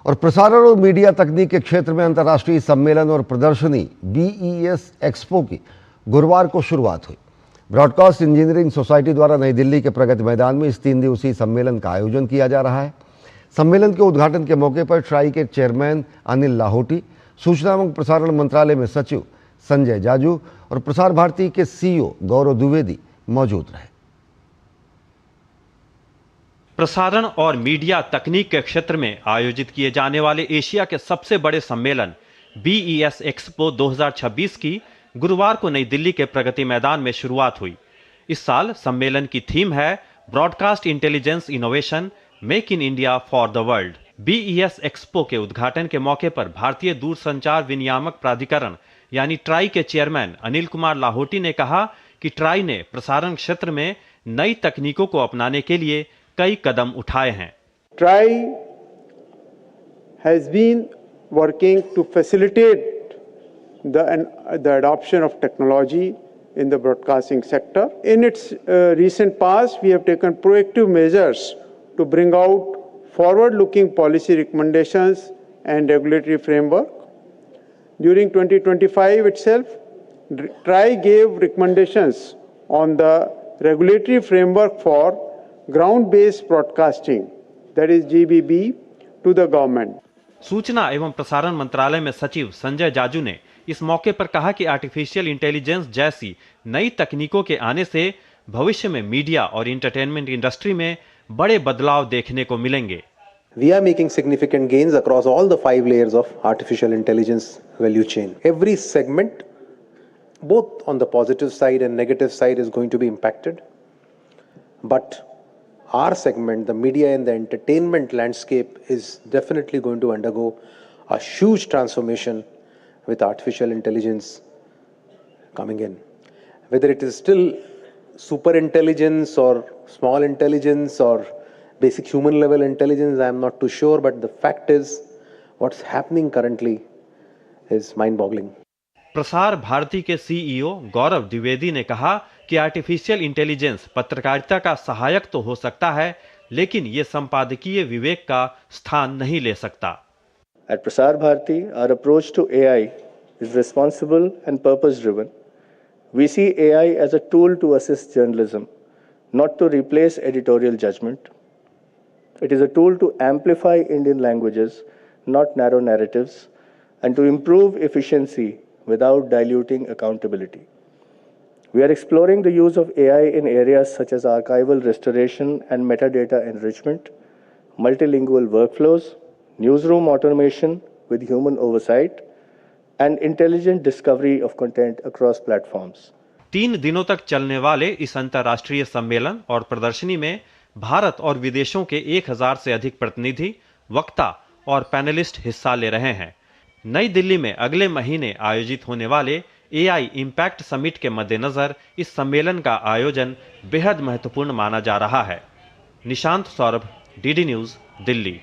और प्रसारण और मीडिया तकनीक के क्षेत्र में अंतर्राष्ट्रीय सम्मेलन और प्रदर्शनी BES एक्सपो की गुरुवार को शुरुआत हुई। ब्रॉडकास्ट इंजीनियरिंग सोसाइटी द्वारा नई दिल्ली के प्रगति मैदान में इस 3 दिवसीय सम्मेलन का आयोजन किया जा रहा है। सम्मेलन के उद्घाटन के मौके पर ट्राई के चेयरमैन अनिल लाहोटी, सूचना एवं प्रसारण मंत्रालय में सचिव संजय जाजू और प्रसार भारती के CEO गौरव द्विवेदी मौजूद रहे। प्रसारण और मीडिया तकनीक के क्षेत्र में आयोजित किए जाने वाले एशिया के सबसे बड़े सम्मेलन BES एक्सपो 2026 की गुरुवार को नई दिल्ली के प्रगति मैदान में शुरुआत हुई। इस साल सम्मेलन की थीम है broadcast intelligence innovation make in India for the world. BES expo के उद्घाटन के मौके पर भारतीय दूरसंचार विनियामक प्राधिकरण यानी ट्राई के चेयरमैन अनिल कुमार लाहोटी ने कहा कि ट्राई ने प्रसारण क्षेत्र में नई तकनीकों को अपनाने के लिए कई कदम उठाए हैं। Try has been working to facilitate the adoption of technology in the broadcasting sector. In its recent past, we have taken proactive measures to bring out forward-looking policy recommendations and regulatory framework. During 2025 itself, TRAI gave recommendations on the regulatory framework for ground-based broadcasting, that is GBB, to the government. सूचना एवं प्रसारण मंत्रालय में सचिव संजय जाजू ने इस मौके पर कहा कि आर्टिफिशियल इंटेलिजेंस जैसी नई तकनीकों के आने से भविष्य में मीडिया और एंटरटेनमेंट इंडस्ट्री में बड़े बदलाव देखने को मिलेंगे। We are making significant gains across all the 5 layers of artificial intelligence value chain. Every segment, both on the positive side and negative side, is going to be impacted. But our segment, the media and the entertainment landscape, is definitely going to undergo a huge transformation with artificial intelligence coming in. Whether it is still super intelligence or small intelligence or basic human level intelligence, I am not too sure, but the fact is what's happening currently is mind-boggling. Prasar Bharati के CEO Gaurav Dwivedi ने कहा कि artificial intelligence पत्रकारिता का सहायक तो हो सकता है, लेकिन ये संपादकीय विवेक का स्थान नहीं ले सकता। At Prasar Bharati, our approach to AI is responsible and purpose-driven. We see AI as a tool to assist journalism, not to replace editorial judgment. It is a tool to amplify Indian languages, not narrow narratives, and to improve efficiency without diluting accountability. We are exploring the use of AI in areas such as archival restoration and metadata enrichment, multilingual workflows, newsroom automation with human oversight, and intelligent discovery of content across platforms. 3 दिनों तक चलने वाले इस अंतर्राष्ट्रीय सम्मेलन और प्रदर्शनी में भारत और विदेशों के 1000 से अधिक प्रतिनिधि, वक्ता और पैनलिस्ट हिस्सा ले रहे हैं। नई दिल्ली में अगले महीने आयोजित होने वाले AI इम्पैक्ट समिट के मद्देनजर इस सम्मेलन का आयोजन बेहद महत्वपूर्ण माना जा रहा है। Nishant Saurabh, DD news, Delhi.